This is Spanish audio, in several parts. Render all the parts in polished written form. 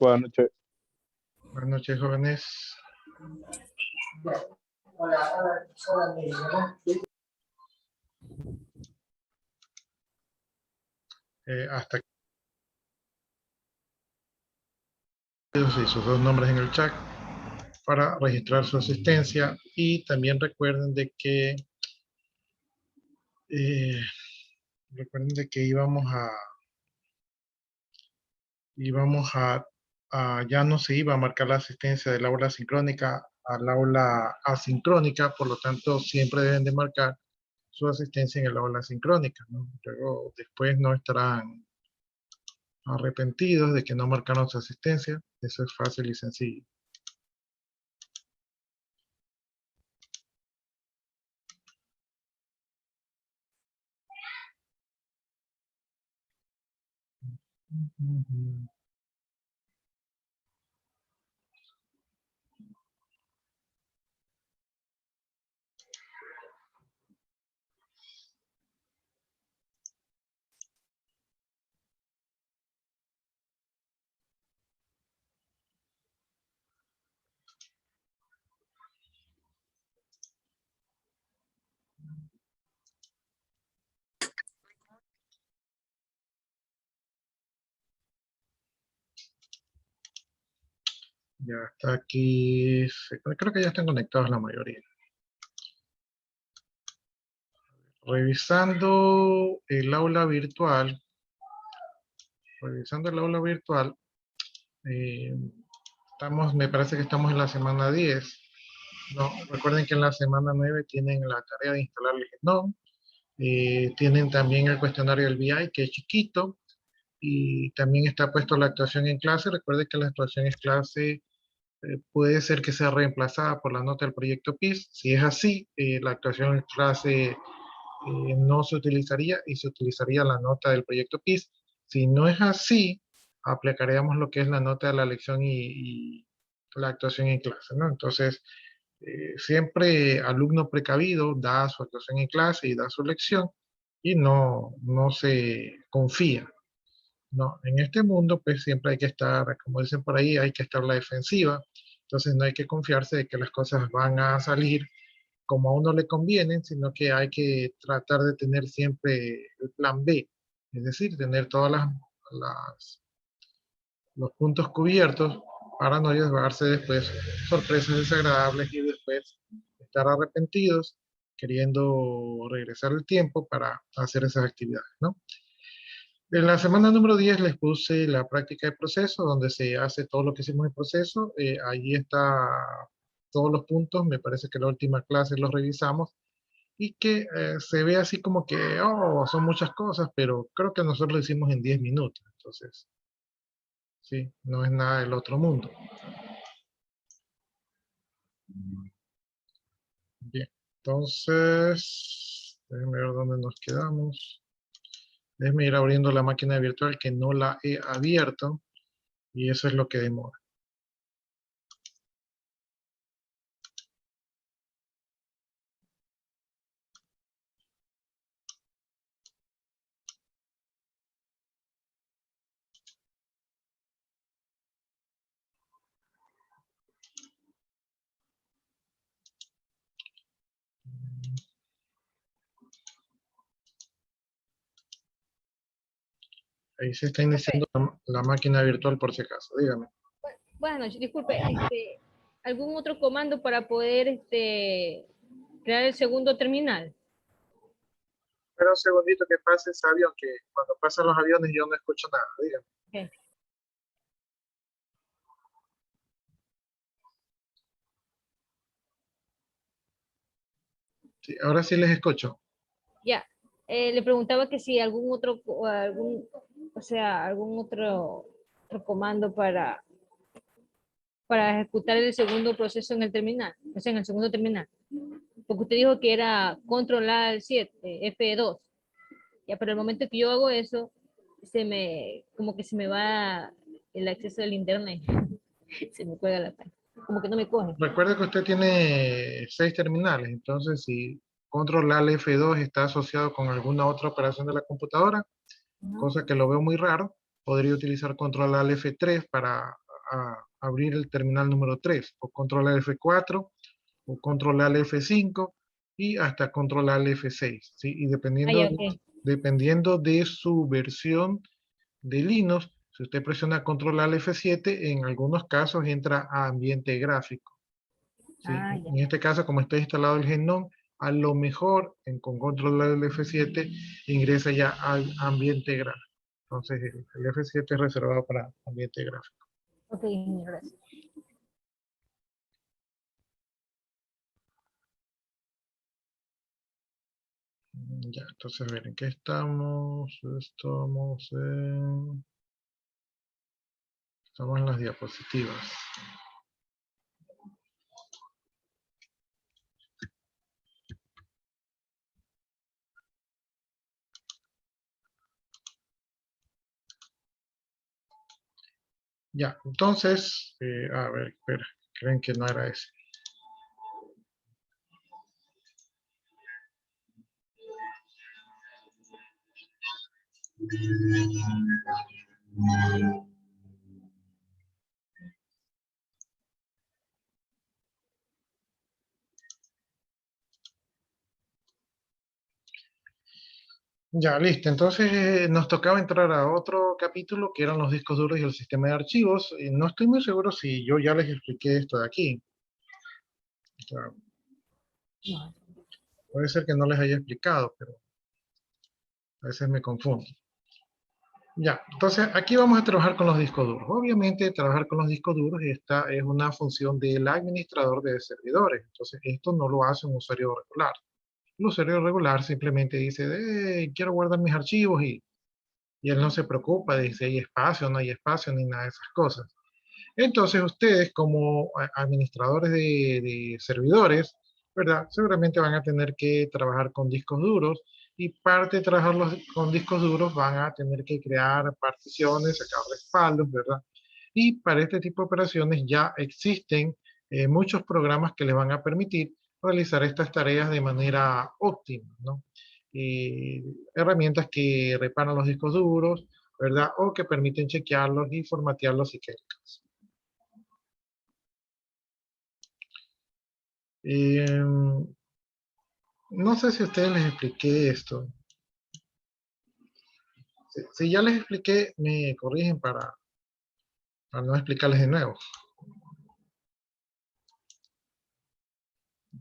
Buenas noches. Buenas noches, jóvenes. Hasta aquí y sus dos nombres en el chat para registrar su asistencia, y también recuerden de que ya no se iba a marcar la asistencia del aula sincrónica al aula asincrónica, por lo tanto siempre deben de marcar su asistencia en el aula sincrónica, ¿no? Luego después no estarán arrepentidos de que no marcaron su asistencia. Eso es fácil y sencillo. Ya está aquí. Creo que ya están conectados la mayoría. Revisando el aula virtual. Me parece que estamos en la semana 10. No, recuerden que en la semana 9 tienen la tarea de instalar el GNOME. Tienen también el cuestionario del BI, que es chiquito. Y también está puesto la actuación en clase. Recuerden que la actuación en clase puede ser que sea reemplazada por la nota del proyecto PIS. Si es así, la actuación en clase no se utilizaría y se utilizaría la nota del proyecto PIS. Si no es así, aplicaríamos lo que es la nota de la lección y la actuación en clase, ¿no? Entonces, siempre alumno precavido da su actuación en clase y da su lección y no se confía. No, en este mundo pues siempre hay que estar, como dicen por ahí, hay que estar a la defensiva. Entonces no hay que confiarse de que las cosas van a salir como a uno le conviene, sino que hay que tratar de tener siempre el plan B, es decir, tener todas los puntos cubiertos para no llevarse después sorpresas desagradables y después estar arrepentidos queriendo regresar el tiempo para hacer esas actividades, ¿no? En la semana número 10 les puse la práctica de proceso, donde se hace todo lo que hicimos en proceso. Ahí está todos los puntos, me parece que la última clase los revisamos, y que se ve así como que, oh, son muchas cosas, pero creo que nosotros lo hicimos en 10 minutos, entonces, sí, no es nada del otro mundo. Bien, entonces, déjenme ver dónde nos quedamos. Déjenme ir abriendo la máquina virtual que no la he abierto, y eso es lo que demora. Ahí se está iniciando la máquina virtual por si acaso, dígame. Buenas noches, disculpe, ¿algún otro comando para poder crear el segundo terminal? Espera un segundito que pase ese avión, que cuando pasan los aviones yo no escucho nada, dígame. Okay. Sí, ahora sí les escucho. Ya, le preguntaba que si algún otro comando para ejecutar el segundo proceso en el terminal, o sea, en el segundo terminal. Porque usted dijo que era control A7, F2. Ya, pero el momento que yo hago eso, como que se me va el acceso al internet. Se me cuelga la página. Como que no me coge. Recuerde que usted tiene 6 terminales, entonces si control Alt F2 está asociado con alguna otra operación de la computadora, cosa que lo veo muy raro, podría utilizar control Alt F3 para a abrir el terminal número 3, o control al F4, o control al F5, y hasta control al F6, ¿sí? Y Ah, ya, ok. dependiendo de su versión de Linux, si usted presiona control al F7, en algunos casos entra a ambiente gráfico, ¿sí? Ah, ya. En este caso, como está instalado el GNOME, a lo mejor con control al F7 ingresa ya al ambiente gráfico. Entonces el F7 es reservado para ambiente gráfico. Ok, gracias. Ya, entonces a ver, ¿en qué estamos? Estamos en las diapositivas. Ya, entonces, a ver, espera, creen que no era ese. Ya, listo. Entonces nos tocaba entrar a otro capítulo que eran los discos duros y el sistema de archivos. No estoy muy seguro si yo ya les expliqué esto de aquí. O sea, No. puede ser que no les haya explicado, pero a veces me confundo. Ya, entonces aquí vamos a trabajar con los discos duros. Obviamente, trabajar con los discos duros, esta es una función del administrador de servidores. Entonces, esto no lo hace un usuario regular. El usuario regular simplemente dice, quiero guardar mis archivos y él no se preocupa de si hay espacio o no hay espacio ni nada de esas cosas. Entonces, ustedes como administradores de servidores, ¿verdad? Seguramente van a tener que trabajar con discos duros y parte de trabajar con discos duros van a tener que crear particiones, sacar respaldos, ¿verdad? Y para este tipo de operaciones ya existen muchos programas que les van a permitir realizar estas tareas de manera óptima, ¿no? Herramientas que reparan los discos duros, ¿verdad? O que permiten chequearlos y formatearlos si quieren. No sé si a ustedes les expliqué esto. Si ya les expliqué, me corrigen para no explicarles de nuevo.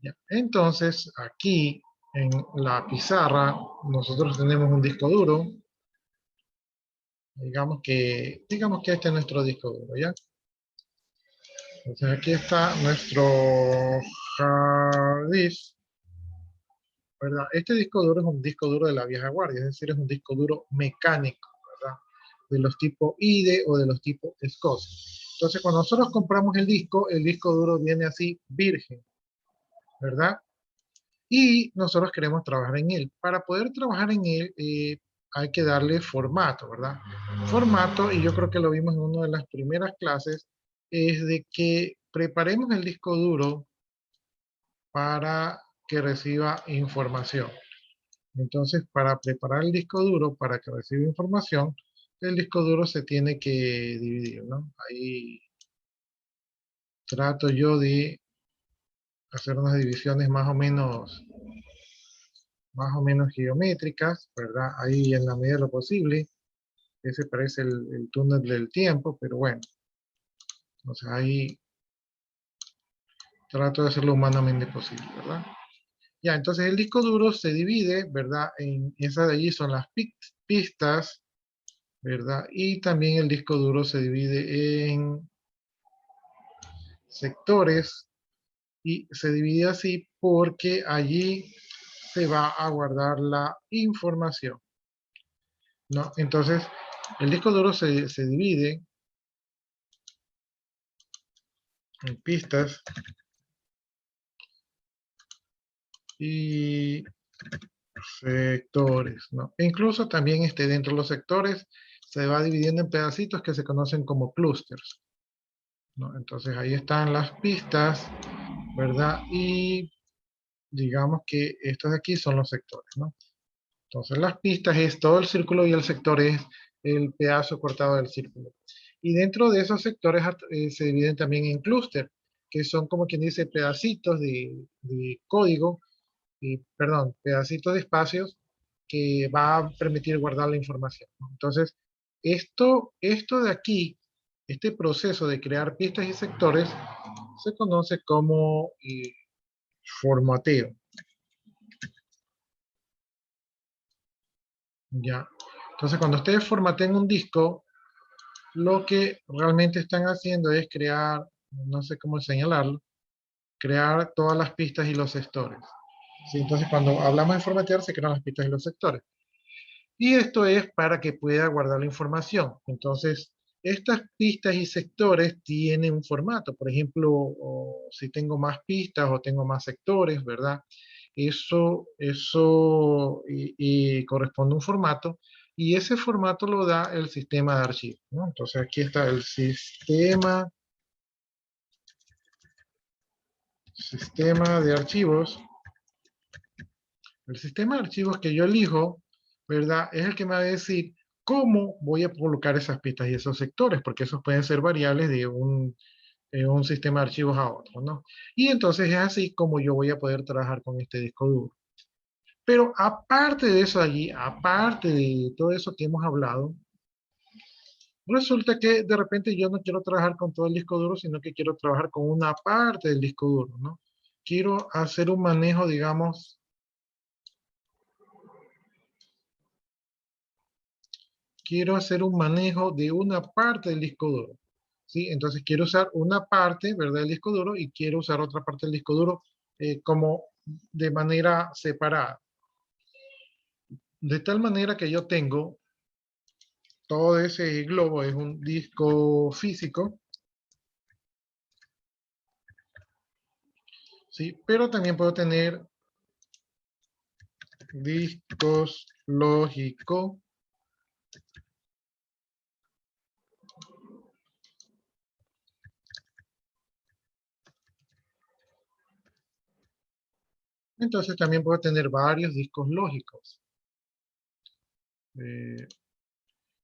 Ya. Entonces, aquí en la pizarra, nosotros tenemos un disco duro. Digamos que este es nuestro disco duro, ¿ya? Entonces aquí está nuestro hard disk, ¿verdad? Este disco duro es un disco duro de la vieja guardia, es decir, es un disco duro mecánico, ¿verdad? De los tipos IDE o de los tipos SCSI. Entonces, cuando nosotros compramos el disco duro viene así, virgen, ¿verdad? Y nosotros queremos trabajar en él. Para poder trabajar en él, hay que darle formato, ¿verdad? Formato, y yo creo que lo vimos en una de las primeras clases, es de que preparemos el disco duro para que reciba información. Entonces, para preparar el disco duro para que reciba información, el disco duro se tiene que dividir, ¿no? Ahí trato yo de hacer unas divisiones más o menos geométricas, ¿verdad? Ahí en la medida de lo posible. Ese parece el túnel del tiempo, pero bueno. Entonces ahí trato de hacerlo humanamente posible, ¿verdad? Ya, entonces el disco duro se divide, ¿verdad? En esas de allí son las pistas, ¿verdad? Y también el disco duro se divide en sectores y se divide así porque allí se va a guardar la información, ¿no? Entonces, el disco duro se divide en pistas y sectores, ¿no? E incluso también dentro de los sectores se va dividiendo en pedacitos que se conocen como clústeres, ¿no? Entonces ahí están las pistas, ¿verdad? Y digamos que estos de aquí son los sectores, ¿no? Entonces las pistas es todo el círculo y el sector es el pedazo cortado del círculo. Y dentro de esos sectores se dividen también en clúster, que son como quien dice pedacitos de código, perdón, pedacitos de espacios que va a permitir guardar la información, ¿no? Entonces, esto de aquí, este proceso de crear pistas y sectores, se conoce como formateo. ¿Ya? Entonces, cuando ustedes formatean un disco, lo que realmente están haciendo es crear, no sé cómo señalarlo, crear todas las pistas y los sectores. ¿Sí? Entonces, cuando hablamos de formatear, se crean las pistas y los sectores. Y esto es para que pueda guardar la información. Entonces, estas pistas y sectores tienen un formato. Por ejemplo, si tengo más pistas o tengo más sectores, ¿verdad? Eso y corresponde a un formato. Y ese formato lo da el sistema de archivos, ¿no? Entonces, aquí está el sistema de archivos. El sistema de archivos que yo elijo, ¿verdad? Es el que me va a decir cómo voy a colocar esas pistas y esos sectores, porque esos pueden ser variables de un sistema de archivos a otro, ¿no? Y entonces es así como yo voy a poder trabajar con este disco duro. Pero aparte de eso allí, aparte de todo eso que hemos hablado, resulta que de repente yo no quiero trabajar con todo el disco duro, sino que quiero trabajar con una parte del disco duro, ¿no? Quiero hacer un manejo, digamos, quiero hacer un manejo de una parte del disco duro, ¿sí? Entonces quiero usar una parte, ¿verdad?, del disco duro y quiero usar otra parte del disco duro como de manera separada. De tal manera que yo tengo todo ese globo, es un disco físico, ¿sí? Pero también puedo tener discos lógicos. Entonces también puedo tener varios discos lógicos. Eh,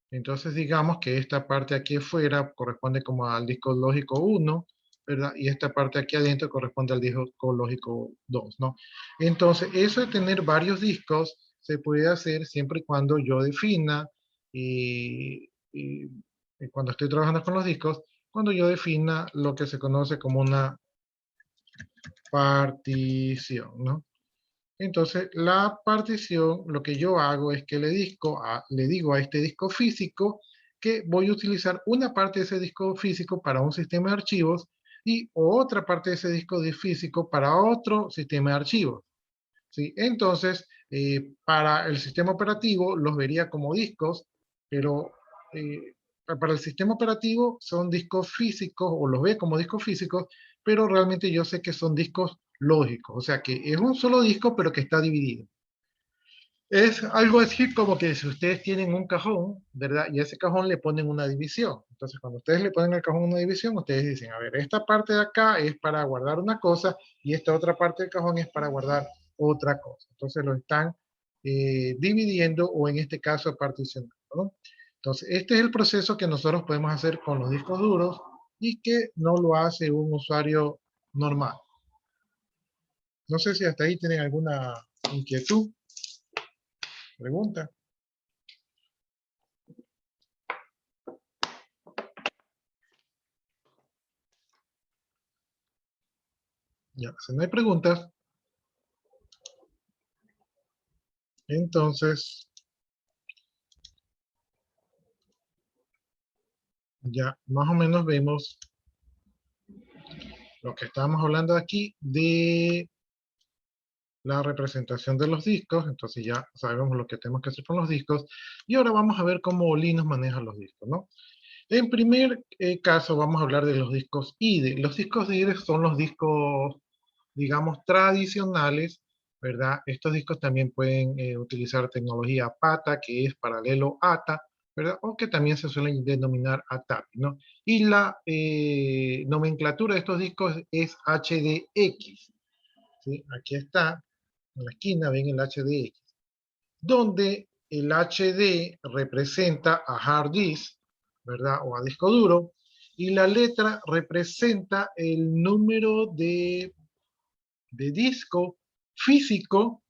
entonces digamos que esta parte aquí afuera corresponde como al disco lógico 1, ¿verdad? Y esta parte aquí adentro corresponde al disco lógico 2, ¿no? Entonces eso de tener varios discos se puede hacer siempre y cuando yo defina y cuando estoy trabajando con los discos, cuando yo defina lo que se conoce como una partición, ¿no? Entonces, la partición, lo que yo hago es que le digo a este disco físico que voy a utilizar una parte de ese disco físico para un sistema de archivos y otra parte de ese disco físico para otro sistema de archivos, ¿sí? Entonces, para el sistema operativo los vería como discos, pero para el sistema operativo son discos físicos o los ve como discos físicos, pero realmente yo sé que son discos lógicos, o sea que es un solo disco pero que está dividido. Es algo así como que si ustedes tienen un cajón, ¿verdad? Y a ese cajón le ponen una división. Entonces, cuando ustedes le ponen al cajón una división, ustedes dicen, a ver, esta parte de acá es para guardar una cosa y esta otra parte del cajón es para guardar otra cosa. Entonces, lo están dividiendo o en este caso particionando, ¿no? Entonces, este es el proceso que nosotros podemos hacer con los discos duros y que no lo hace un usuario normal. No sé si hasta ahí tienen alguna inquietud, pregunta. Ya, si no hay preguntas, entonces ya más o menos vemos lo que estábamos hablando aquí de la representación de los discos. Entonces ya sabemos lo que tenemos que hacer con los discos. Y ahora vamos a ver cómo Linux maneja los discos, ¿no? En primer caso vamos a hablar de los discos IDE. Los discos IDE son los discos, digamos, tradicionales, ¿verdad? Estos discos también pueden utilizar tecnología PATA, que es paralelo ATA, ¿verdad? O que también se suelen denominar ATAPI, ¿no? Y la nomenclatura de estos discos es HDX, ¿sí? Aquí está, en la esquina ven el HDX, donde el HD representa a hard disk, ¿verdad? O a disco duro. Y la letra representa el número de disco físico,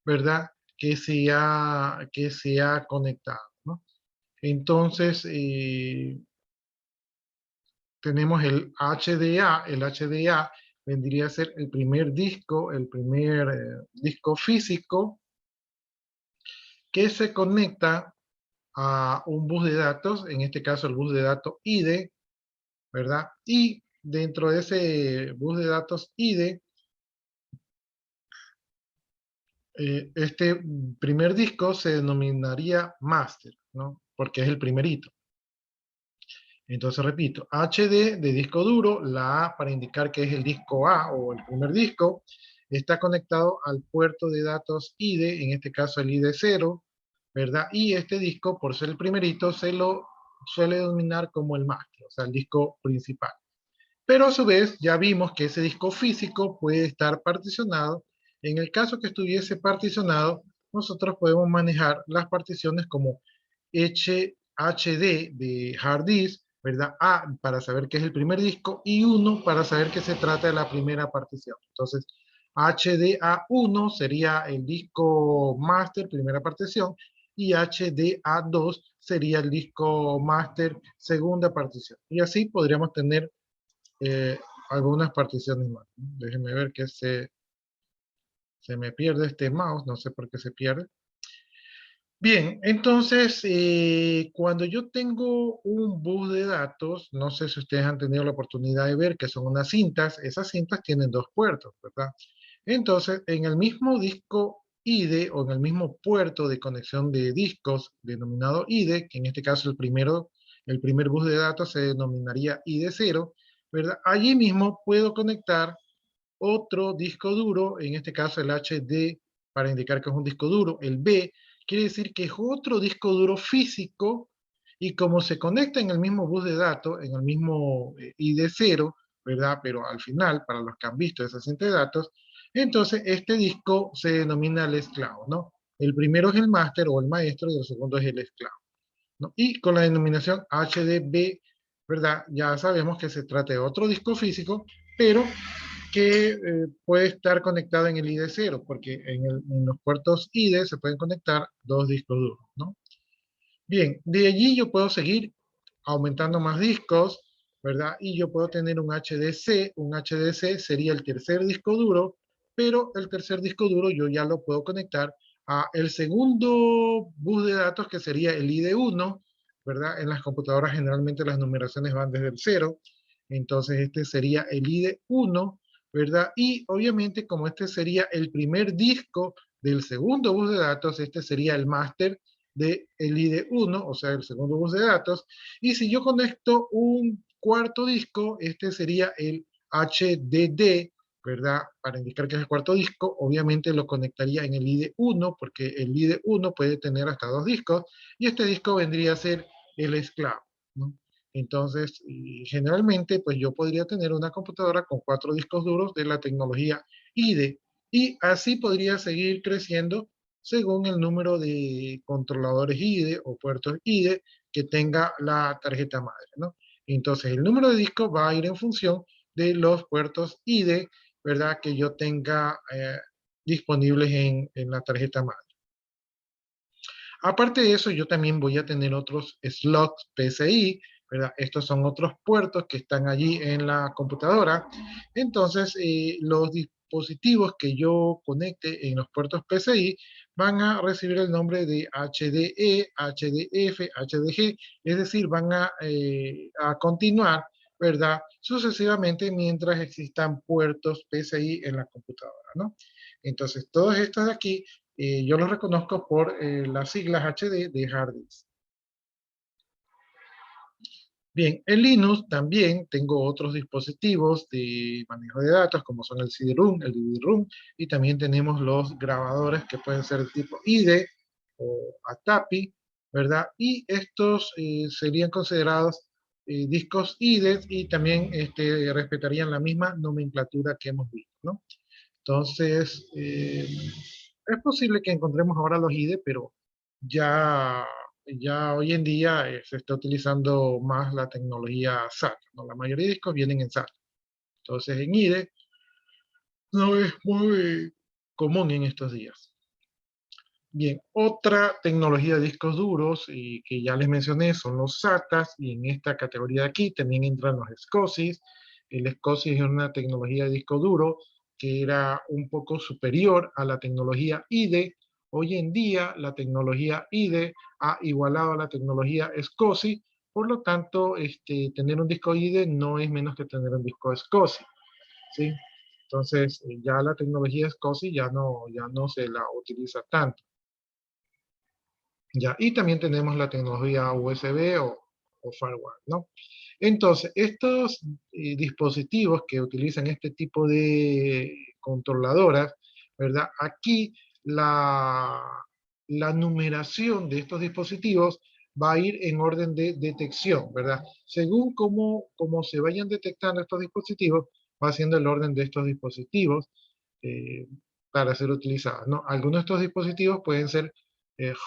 ¿verdad? Que se ha conectado, ¿no? Entonces, tenemos el HDA. El HDA vendría a ser el primer disco físico que se conecta a un bus de datos, en este caso el bus de datos IDE, ¿verdad? Y dentro de ese bus de datos IDE, este primer disco se denominaría master, ¿no? Porque es el primerito. Entonces repito, HD de disco duro, la A para indicar que es el disco A o el primer disco, está conectado al puerto de datos IDE, en este caso el IDE 0, ¿verdad? Y este disco, por ser el primerito, se lo suele denominar como el master, o sea, el disco principal. Pero a su vez, ya vimos que ese disco físico puede estar particionado. En el caso que estuviese particionado, nosotros podemos manejar las particiones como HD de hard disk, ¿verdad? A para saber que es el primer disco y 1 para saber que se trata de la primera partición. Entonces, HDA1 sería el disco master, primera partición, y HDA2 sería el disco master, segunda partición. Y así podríamos tener eh, algunas particiones más, ¿no? Déjenme ver que se me pierde este mouse, no sé por qué se pierde. Bien, entonces, cuando yo tengo un bus de datos, no sé si ustedes han tenido la oportunidad de ver que son unas cintas, esas cintas tienen dos puertos, ¿verdad? Entonces, en el mismo disco IDE o en el mismo puerto de conexión de discos denominado IDE, que en este caso el primer bus de datos se denominaría IDE 0, ¿verdad? Allí mismo puedo conectar otro disco duro, en este caso el HD para indicar que es un disco duro, el B quiere decir que es otro disco duro físico y como se conecta en el mismo bus de datos, en el mismo ID0, ¿verdad? Pero al final, para los que han visto esa cinta de datos, entonces este disco se denomina el esclavo, ¿no? El primero es el máster o el maestro y el segundo es el esclavo, ¿no? Y con la denominación HDB, ¿verdad? Ya sabemos que se trata de otro disco físico, pero que puede estar conectado en el IDE 0, porque en los puertos IDE se pueden conectar dos discos duros, ¿no? Bien, de allí yo puedo seguir aumentando más discos, ¿verdad? Y yo puedo tener un HDC sería el tercer disco duro, pero el tercer disco duro yo ya lo puedo conectar a el segundo bus de datos que sería el ID1, ¿verdad? En las computadoras generalmente las numeraciones van desde el 0, entonces este sería el ID1, ¿verdad? Y obviamente como este sería el primer disco del segundo bus de datos, este sería el máster del IDE1, o sea, el segundo bus de datos. Y si yo conecto un cuarto disco, este sería el HDD, ¿verdad? Para indicar que es el cuarto disco, obviamente lo conectaría en el IDE1, porque el IDE1 puede tener hasta dos discos, y este disco vendría a ser el esclavo, ¿no? Entonces, generalmente, pues yo podría tener una computadora con 4 discos duros de la tecnología IDE, y así podría seguir creciendo según el número de controladores IDE o puertos IDE que tenga la tarjeta madre, ¿no? Entonces, el número de discos va a ir en función de los puertos IDE, ¿verdad? Que yo tenga disponibles en la tarjeta madre. Aparte de eso, yo también voy a tener otros slots PCI, ¿verdad? Estos son otros puertos que están allí en la computadora. Entonces, los dispositivos que yo conecte en los puertos PCI van a recibir el nombre de HDE, HDF, HDG, es decir, van a continuar, ¿verdad? Sucesivamente mientras existan puertos PCI en la computadora, ¿no? Entonces, todos estos de aquí yo los reconozco por las siglas HD de hard disk. Bien, en Linux también tengo otros dispositivos de manejo de datos, como son el CD-ROM, el DVD-ROM, y también tenemos los grabadores que pueden ser de tipo IDE o ATAPI, ¿verdad? Y estos serían considerados discos IDE y también respetarían la misma nomenclatura que hemos visto, ¿no? Entonces, es posible que encontremos ahora los IDE, pero ya ya hoy en día se está utilizando más la tecnología SATA, ¿no? La mayoría de discos vienen en SATA. Entonces en IDE no es muy común en estos días. Bien, otra tecnología de discos duros y que ya les mencioné son los SATAs, y en esta categoría de aquí también entran los SCSIs. El SCSI es una tecnología de disco duro que era un poco superior a la tecnología IDE. Hoy en día la tecnología IDE ha igualado a la tecnología SCSI, por lo tanto tener un disco IDE no es menos que tener un disco SCSI, ¿sí? Entonces ya la tecnología SCSI ya no se la utiliza tanto. Ya, y también tenemos la tecnología USB o firewall, ¿no? Entonces, estos dispositivos que utilizan este tipo de controladoras, ¿verdad? Aquí la, la numeración de estos dispositivos va a ir en orden de detección, ¿verdad? Según cómo se vayan detectando estos dispositivos, va siendo el orden de estos dispositivos eh, para ser utilizados, ¿no? Algunos de estos dispositivos pueden ser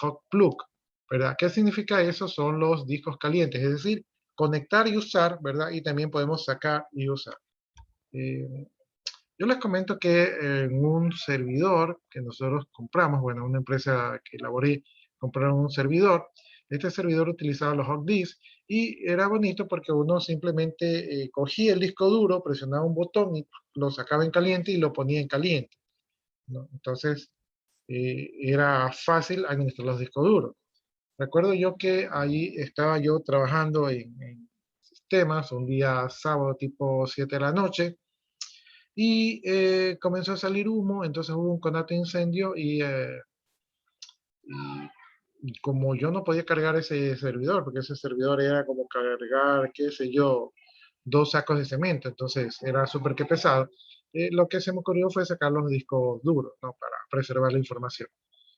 hot plug, ¿verdad? ¿Qué significa eso? Son los discos calientes, es decir, conectar y usar, ¿verdad? Y también podemos sacar y usar. Eh, yo les comento que en un servidor que nosotros compramos, bueno, una empresa que elaboré, compraron un servidor. Este servidor utilizaba los hot disks y era bonito porque uno simplemente cogía el disco duro, presionaba un botón y lo sacaba en caliente y lo ponía en caliente, ¿no? Entonces, era fácil administrar los discos duros. Recuerdo yo que ahí estaba yo trabajando en sistemas un día sábado tipo 7 de la noche y comenzó a salir humo, entonces hubo un conato de incendio y como yo no podía cargar ese servidor, porque ese servidor era como cargar, qué sé yo, 2 sacos de cemento, entonces era súper que pesado, lo que se me ocurrió fue sacar los discos duros, ¿no? Para preservar la información.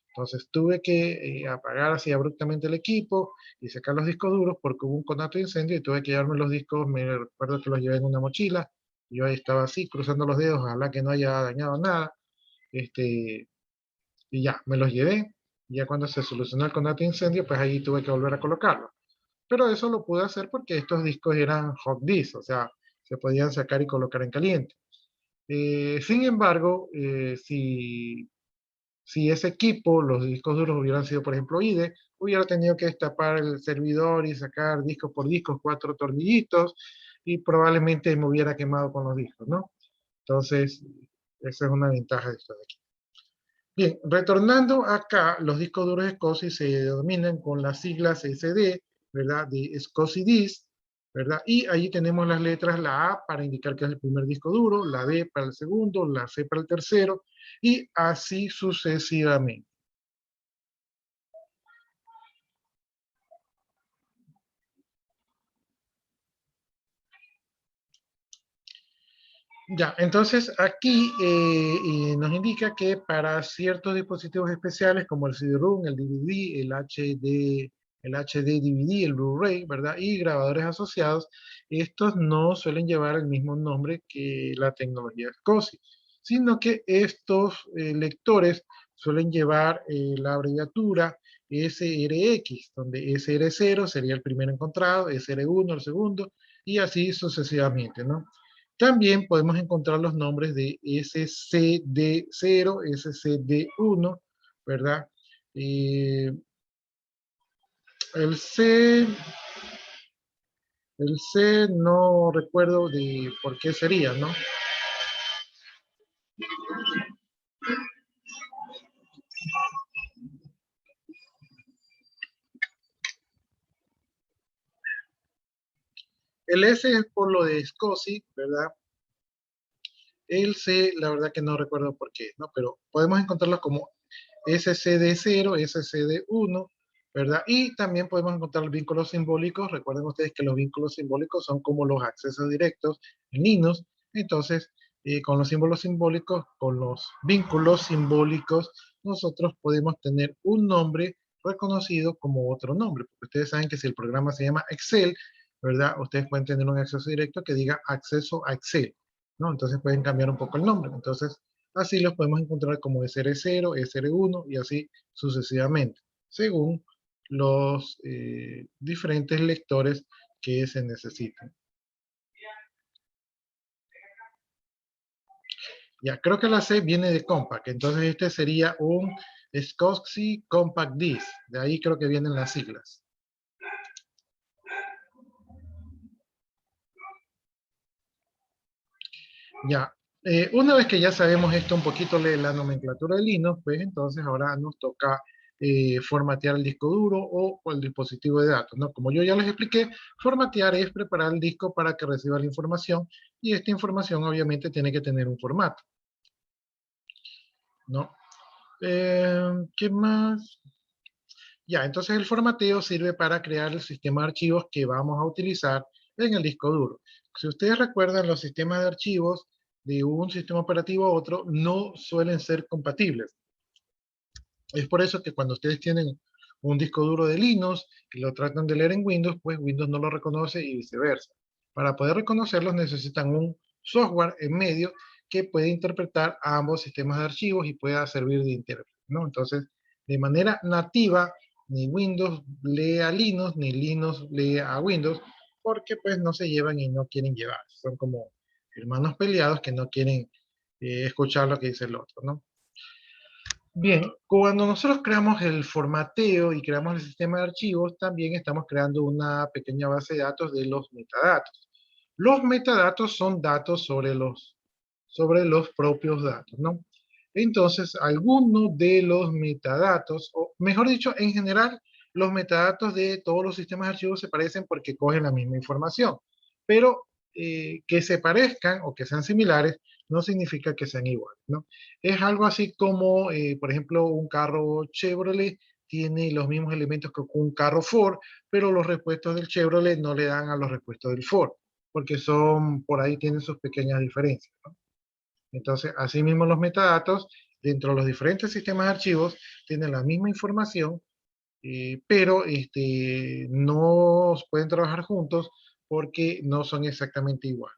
Entonces tuve que apagar así abruptamente el equipo y sacar los discos duros porque hubo un conato de incendio y tuve que llevarme los discos. Me recuerdo que los llevé en una mochila. Yo ahí estaba así, cruzando los dedos, ojalá que no haya dañado nada. Este, y ya, me los llevé. Y ya cuando se solucionó el conato de incendio, pues ahí tuve que volver a colocarlos. Pero eso lo pude hacer porque estos discos eran hot disks, o sea, se podían sacar y colocar en caliente. Sin embargo, si ese equipo, los discos duros hubieran sido, por ejemplo, IDE, hubiera tenido que destapar el servidor y sacar disco por disco, 4 tornillitos, y probablemente me hubiera quemado con los discos, ¿no? Entonces, esa es una ventaja de esto de aquí. Bien, retornando acá, los discos duros SCSI se denominan con las siglas SD, ¿verdad? De SCSI Disk, ¿verdad? Y ahí tenemos las letras, la A para indicar que es el primer disco duro, la B para el segundo, la C para el tercero, y así sucesivamente. Ya, entonces aquí nos indica que para ciertos dispositivos especiales como el CD-ROM, el DVD, el HD DVD, el Blu-ray, ¿verdad? Y grabadores asociados, estos no suelen llevar el mismo nombre que la tecnología SCSI, sino que estos lectores suelen llevar la abreviatura SRX, donde SR0 sería el primero encontrado, SR1 el segundo, y así sucesivamente, ¿no? También podemos encontrar los nombres de SCD0, SCD1, ¿verdad? Eh, el C, el C no recuerdo de por qué sería, ¿no? El S es por lo de SCSI, ¿verdad? El C, la verdad que no recuerdo por qué, ¿no? Pero podemos encontrarlos como SCD0, SCD1, ¿verdad? Y también podemos encontrar vínculos simbólicos. Recuerden ustedes que los vínculos simbólicos son como los accesos directos en Linux. Entonces, con los símbolos simbólicos, con los vínculos simbólicos, nosotros podemos tener un nombre reconocido como otro nombre. Porque ustedes saben que si el programa se llama Excel, ¿verdad? Ustedes pueden tener un acceso directo que diga acceso a Excel, ¿no? Entonces pueden cambiar un poco el nombre. Entonces, así los podemos encontrar como SR0, SR1 y así sucesivamente, según los diferentes lectores que se necesitan. Ya, creo que la C viene de Compact, entonces este sería un SCSI Compact Disc, de ahí creo que vienen las siglas. Ya, una vez que ya sabemos esto un poquito de la nomenclatura de Linux, pues entonces ahora nos toca formatear el disco duro o el dispositivo de datos, ¿no? Como yo ya les expliqué, formatear es preparar el disco para que reciba la información y esta información obviamente tiene que tener un formato, ¿no? ¿Qué más? Ya, entonces el formateo sirve para crear el sistema de archivos que vamos a utilizar en el disco duro. Si ustedes recuerdan, los sistemas de archivos de un sistema operativo a otro no suelen ser compatibles. Es por eso que cuando ustedes tienen un disco duro de Linux y lo tratan de leer en Windows, pues Windows no lo reconoce y viceversa. Para poder reconocerlos necesitan un software en medio que puede interpretar a ambos sistemas de archivos y pueda servir de intérprete, ¿no? Entonces, de manera nativa, ni Windows lee a Linux, ni Linux lee a Windows, porque pues no se llevan y no quieren llevar. Son como hermanos peleados que no quieren escuchar lo que dice el otro, ¿no? Bien, cuando nosotros creamos el formateo y creamos el sistema de archivos, también estamos creando una pequeña base de datos de los metadatos. Los metadatos son datos sobre los propios datos, ¿no? Entonces, algunos de los metadatos, o mejor dicho, en general, los metadatos de todos los sistemas de archivos se parecen porque cogen la misma información, pero que se parezcan o que sean similares no significa que sean iguales, ¿no? Es algo así como, por ejemplo, un carro Chevrolet tiene los mismos elementos que un carro Ford, pero los repuestos del Chevrolet no le dan a los repuestos del Ford, porque son, por ahí tienen sus pequeñas diferencias, ¿no? Entonces, asimismo los metadatos dentro de los diferentes sistemas de archivos tienen la misma información, pero no pueden trabajar juntos porque no son exactamente iguales.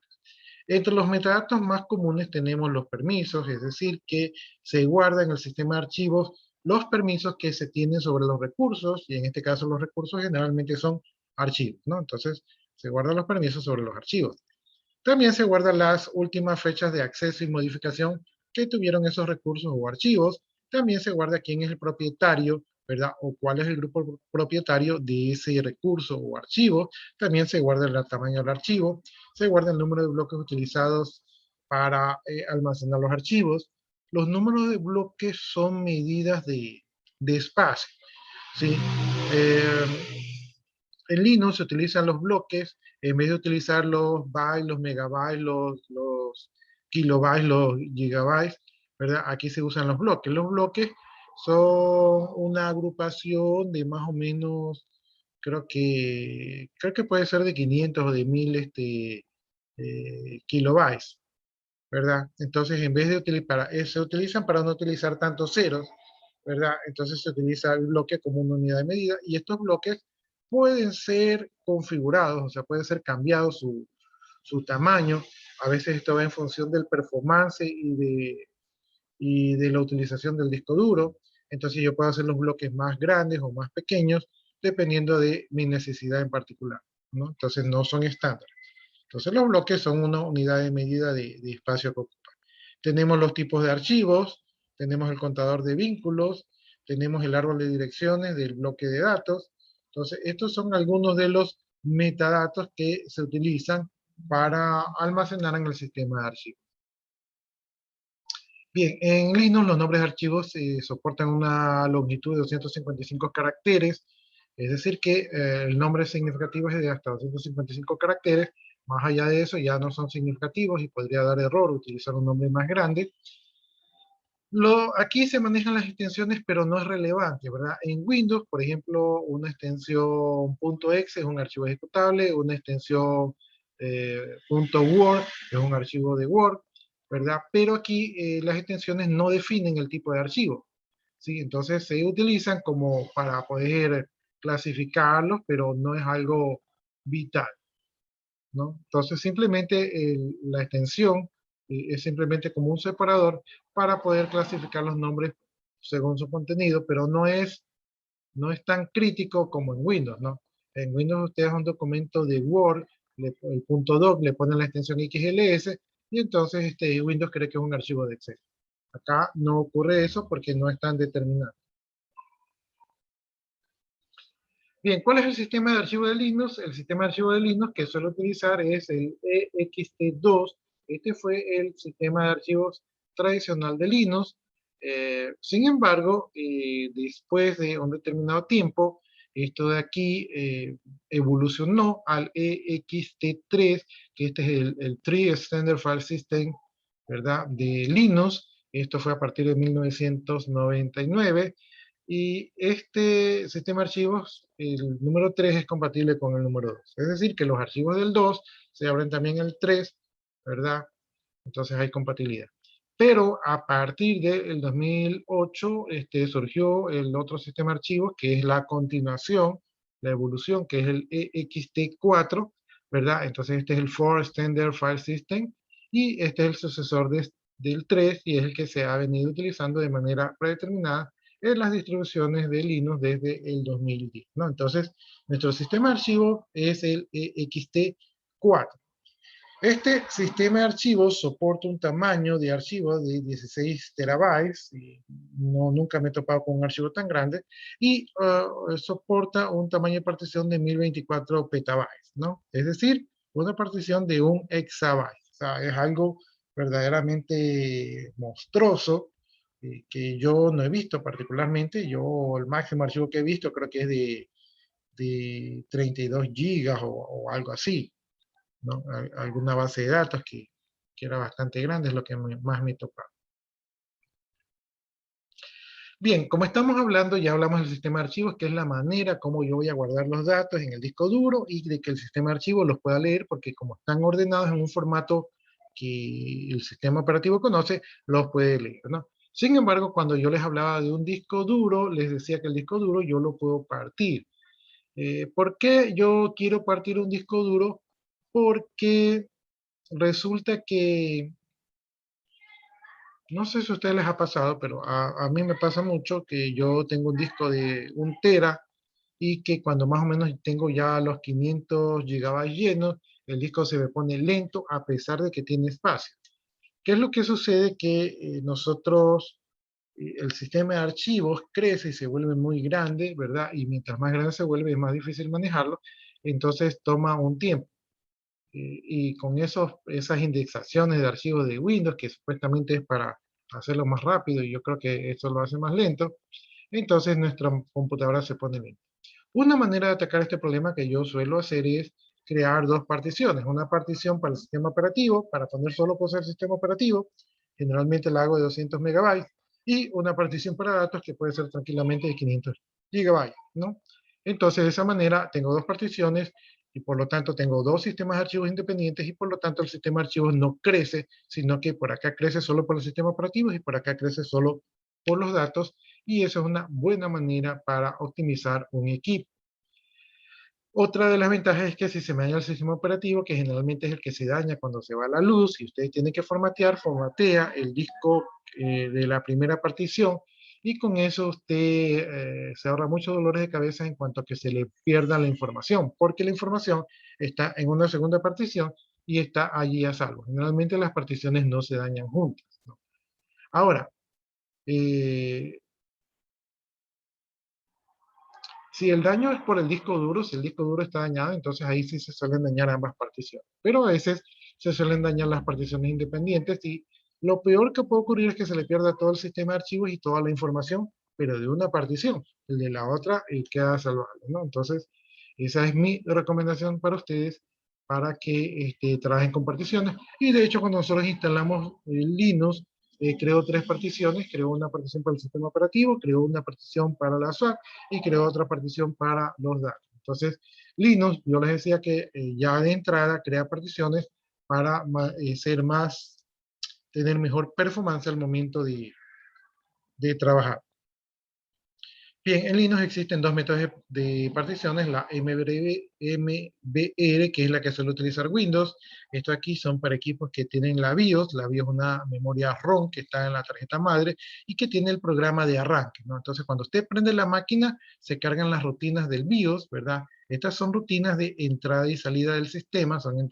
Entre los metadatos más comunes tenemos los permisos, es decir, que se guardan en el sistema de archivos los permisos que se tienen sobre los recursos, y en este caso los recursos generalmente son archivos, ¿no? Entonces, se guardan los permisos sobre los archivos. También se guardan las últimas fechas de acceso y modificación que tuvieron esos recursos o archivos. También se guarda quién es el propietario, ¿verdad? O cuál es el grupo propietario de ese recurso o archivo. También se guarda el tamaño del archivo. Se guarda el número de bloques utilizados para almacenar los archivos. Los números de bloques son medidas de espacio, ¿sí? Eh, en Linux se utilizan los bloques, en vez de utilizar los bytes, los megabytes, los kilobytes, los gigabytes, ¿verdad? Aquí se usan los bloques. Los bloques son una agrupación de más o menos, creo que puede ser de 500 o de 1000 kilobytes, ¿verdad? Entonces, en vez de utilizar, se utilizan para no utilizar tantos ceros, ¿verdad? Entonces se utiliza el bloque como una unidad de medida y estos bloques pueden ser configurados, o sea, puede ser cambiado su tamaño. A veces esto va en función del performance y de la utilización del disco duro. Entonces yo puedo hacer los bloques más grandes o más pequeños dependiendo de mi necesidad en particular, ¿no? Entonces no son estándares. Entonces los bloques son una unidad de medida de espacio que ocupan. Tenemos los tipos de archivos, tenemos el contador de vínculos, tenemos el árbol de direcciones del bloque de datos. Entonces estos son algunos de los metadatos que se utilizan para almacenar en el sistema de archivos. Bien, en Linux los nombres de archivos soportan una longitud de 255 caracteres, es decir que el nombre significativo es de hasta 255 caracteres. Más allá de eso ya no son significativos y podría dar error utilizar un nombre más grande. Aquí se manejan las extensiones, pero no es relevante, ¿verdad? En Windows, por ejemplo, una extensión .exe es un archivo ejecutable, una extensión .word es un archivo de Word, ¿verdad? Pero aquí las extensiones no definen el tipo de archivo, ¿sí? Entonces se utilizan como para poder clasificarlos, pero no es algo vital, ¿no? Entonces simplemente la extensión es simplemente como un separador para poder clasificar los nombres según su contenido, pero no es tan crítico como en Windows, ¿no? En Windows ustedes un documento de Word, el punto .doc, le ponen la extensión XLS y entonces Windows cree que es un archivo de Excel. Acá no ocurre eso porque no es tan determinado. Bien, ¿cuál es el sistema de archivo de Linux? El sistema de archivo de Linux que suelo utilizar es el ext2. Este fue el sistema de archivos tradicional de Linux. Sin embargo, después de un determinado tiempo, esto de aquí evolucionó al ext3, que este es el Tree Extended File System, ¿verdad?, de Linux. Esto fue a partir de 1999. Y este sistema de archivos, el número 3 es compatible con el número 2. Es decir, que los archivos del 2 se abren también el 3, ¿verdad? Entonces hay compatibilidad. Pero a partir del 2008 surgió el otro sistema de archivos, que es la continuación, la evolución, que es el ext4, ¿verdad? Entonces este es el 4 Extended File System, y este es el sucesor del 3, y es el que se ha venido utilizando de manera predeterminada en las distribuciones de Linux desde el 2010, ¿no? Entonces, nuestro sistema de archivos es el ext4. Este sistema de archivos soporta un tamaño de archivo de 16 terabytes, y nunca me he topado con un archivo tan grande, y soporta un tamaño de partición de 1024 petabytes, ¿no? Es decir, una partición de 1 exabyte. O sea, es algo verdaderamente monstruoso, que yo no he visto particularmente. Yo el máximo archivo que he visto creo que es de 32 gigas o algo así, ¿no? Alguna base de datos que era bastante grande, es lo que más me tocaba. Bien, como estamos hablando, ya hablamos del sistema de archivos, que es la manera como yo voy a guardar los datos en el disco duro y de que el sistema de archivos los pueda leer, porque como están ordenados en un formato que el sistema operativo conoce, los puede leer, ¿no? Sin embargo, cuando yo les hablaba de un disco duro, les decía que el disco duro yo lo puedo partir. ¿Por qué yo quiero partir un disco duro? Porque resulta que, no sé si a ustedes les ha pasado, pero a mí me pasa mucho que yo tengo un disco de 1 tera y que cuando más o menos tengo ya los 500 gigabytes llenos, el disco se me pone lento a pesar de que tiene espacio. ¿Qué es lo que sucede? Que el sistema de archivos crece y se vuelve muy grande, ¿verdad? Y mientras más grande se vuelve, es más difícil manejarlo, entonces toma un tiempo. Y con esas indexaciones de archivos de Windows, que supuestamente es para hacerlo más rápido, y yo creo que eso lo hace más lento, entonces nuestra computadora se pone lenta. Una manera de atacar este problema que yo suelo hacer es crear dos particiones. Una partición para el sistema operativo, para poner solo cosas del sistema operativo, generalmente la hago de 200 megabytes, y una partición para datos que puede ser tranquilamente de 500 gigabytes, ¿no? Entonces, de esa manera, tengo dos particiones y por lo tanto tengo dos sistemas de archivos independientes, y por lo tanto el sistema de archivos no crece, sino que por acá crece solo por los sistemas operativos y por acá crece solo por los datos, y eso es una buena manera para optimizar un equipo. Otra de las ventajas es que si se me daña el sistema operativo, que generalmente es el que se daña cuando se va la luz y usted tiene que formatear, formatea el disco de la primera partición, y con eso usted se ahorra muchos dolores de cabeza en cuanto a que se le pierda la información, porque la información está en una segunda partición y está allí a salvo. Generalmente las particiones no se dañan juntas, ¿no? Ahora, eh, si el daño es por el disco duro, si el disco duro está dañado, entonces ahí sí se suelen dañar ambas particiones. Pero a veces se suelen dañar las particiones independientes, y lo peor que puede ocurrir es que se le pierda todo el sistema de archivos y toda la información, pero de una partición. El de la otra queda salvable, ¿no? Entonces, esa es mi recomendación para ustedes, para que trabajen con particiones. Y de hecho, cuando nosotros instalamos Linux, creo tres particiones. Creo una partición para el sistema operativo, creo una partición para la SWAT y creo otra partición para los datos. Entonces, Linux, yo les decía que ya de entrada crea particiones para tener mejor performance al momento de trabajar. Bien, en Linux existen dos métodos de particiones, la MBR, que es la que suele utilizar Windows. Esto aquí son para equipos que tienen la BIOS. La BIOS es una memoria ROM que está en la tarjeta madre y que tiene el programa de arranque, ¿no? Entonces, cuando usted prende la máquina, se cargan las rutinas del BIOS, ¿verdad? Estas son rutinas de entrada y salida del sistema, son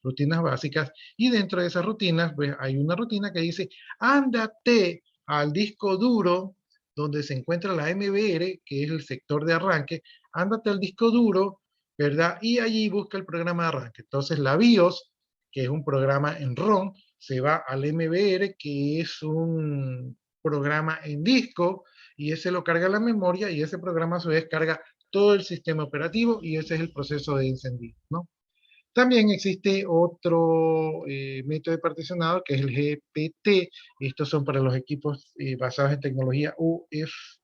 rutinas básicas. Y dentro de esas rutinas, pues hay una rutina que dice, ándate al disco duro donde se encuentra la MBR, que es el sector de arranque, ándate al disco duro, ¿verdad? Y allí busca el programa de arranque. Entonces la BIOS, que es un programa en ROM, se va al MBR, que es un programa en disco, y ese lo carga la memoria, y ese programa a su vez carga todo el sistema operativo, y ese es el proceso de encendido, ¿no? También existe otro método de particionado que es el GPT. Estos son para los equipos basados en tecnología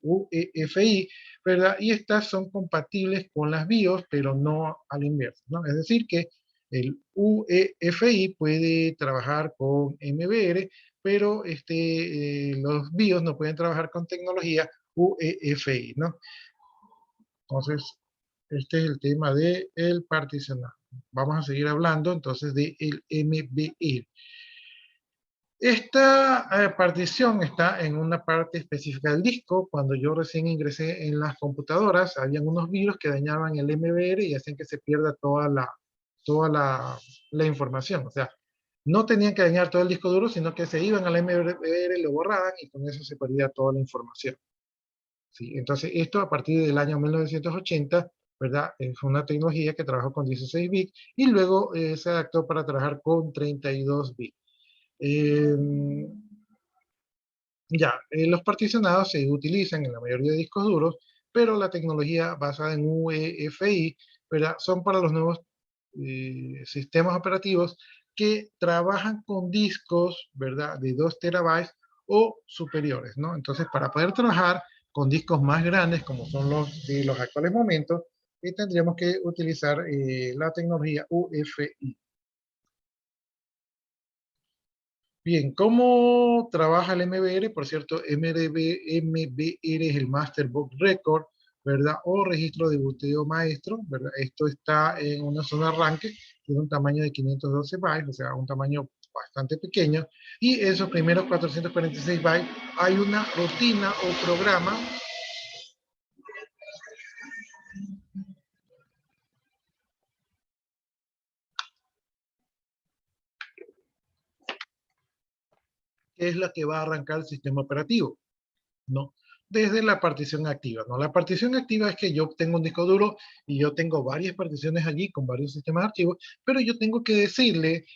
UEFI, ¿verdad? Y estas son compatibles con las BIOS, pero no al inverso, ¿no? Es decir, que el UEFI puede trabajar con MBR, pero los BIOS no pueden trabajar con tecnología UEFI, ¿no? Entonces, este es el tema del particionado. Vamos a seguir hablando entonces del MBR. Esta partición está en una parte específica del disco. Cuando yo recién ingresé en las computadoras, habían unos virus que dañaban el MBR y hacen que se pierda toda la información. O sea, no tenían que dañar todo el disco duro, sino que se iban al MBR, lo borraban y con eso se perdía toda la información. ¿Sí? Entonces, esto a partir del año 1980, ¿verdad? Fue una tecnología que trabajó con 16 bits y luego se adaptó para trabajar con 32 bits. Eh, los particionados se utilizan en la mayoría de discos duros, pero la tecnología basada en UEFI, ¿verdad? Son para los nuevos sistemas operativos que trabajan con discos, ¿verdad? De 2 terabytes o superiores, ¿no? Entonces, para poder trabajar con discos más grandes, como son los de los actuales momentos, tendríamos que utilizar la tecnología UEFI. Bien, ¿cómo trabaja el MBR? Por cierto, MBR es el Master Box Record, ¿verdad? O registro de boteo maestro, ¿verdad? Esto está en una zona arranque, tiene un tamaño de 512 bytes, o sea, un tamaño bastante pequeño. Y esos primeros 446 bytes, hay una rutina o programa que es la que va a arrancar el sistema operativo, ¿no? Desde la partición activa, ¿no? La partición activa es que yo tengo un disco duro y yo tengo varias particiones allí con varios sistemas de archivos, pero yo tengo que decirle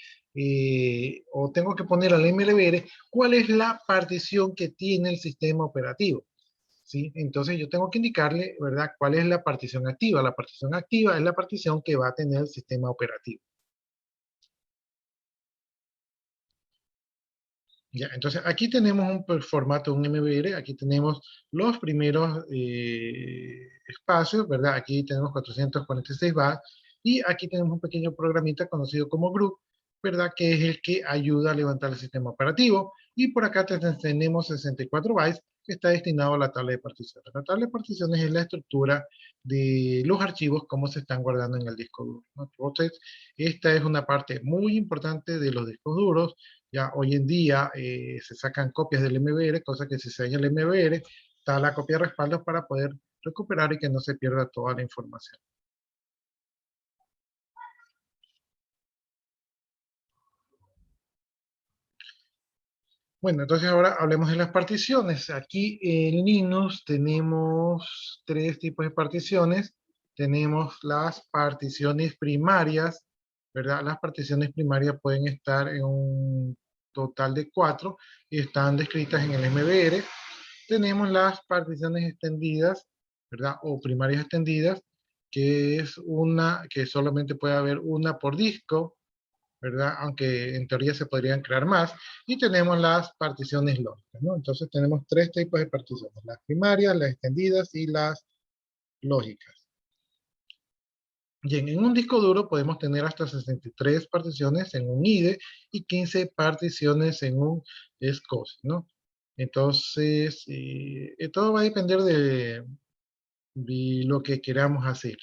o tengo que poner al MBR cuál es la partición que tiene el sistema operativo, ¿sí? Entonces yo tengo que indicarle, ¿verdad?, cuál es la partición activa. La partición activa es la partición que va a tener el sistema operativo. Ya, entonces aquí tenemos un formato, un MBR, aquí tenemos los primeros espacios, ¿verdad? Aquí tenemos 446 bytes y aquí tenemos un pequeño programita conocido como group, ¿verdad? Que es el que ayuda a levantar el sistema operativo. Y por acá tenemos 64 bytes que está destinado a la tabla de particiones. La tabla de particiones es la estructura de los archivos, cómo se están guardando en el disco duro, ¿no? Entonces, esta es una parte muy importante de los discos duros. Ya hoy en día se sacan copias del MBR, cosa que si se daña el MBR, está la copia de respaldo para poder recuperar y que no se pierda toda la información. Bueno, entonces ahora hablemos de las particiones. Aquí en Linux tenemos tres tipos de particiones. Tenemos las particiones primarias, ¿verdad? Las particiones primarias pueden estar en un total de 4 y están descritas en el MBR. Tenemos las particiones extendidas, ¿verdad? O primarias extendidas, que es una que solamente puede haber una por disco, ¿verdad? Aunque en teoría se podrían crear más. Y tenemos las particiones lógicas, ¿no? Entonces tenemos tres tipos de particiones, las primarias, las extendidas y las lógicas. Bien, en un disco duro podemos tener hasta 63 particiones en un IDE y 15 particiones en un SCSI, ¿no? Entonces, todo va a depender de lo que queramos hacer.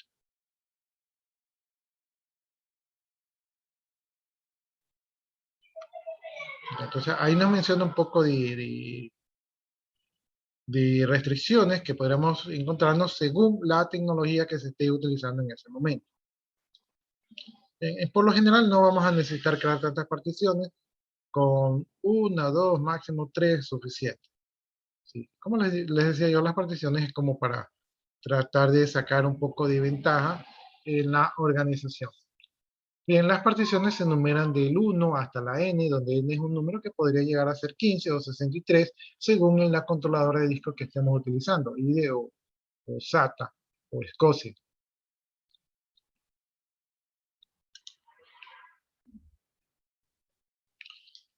Entonces, ahí nos menciona un poco de restricciones que podremos encontrarnos según la tecnología que se esté utilizando en ese momento. Por lo general no vamos a necesitar crear tantas particiones, con una, dos, máximo tres suficiente. ¿Sí? Como les decía yo, las particiones es como para tratar de sacar un poco de ventaja en la organización. Bien, las particiones se numeran del 1 hasta la n, donde n es un número que podría llegar a ser 15 o 63, según en la controladora de disco que estemos utilizando, IDE o SATA o SCSI.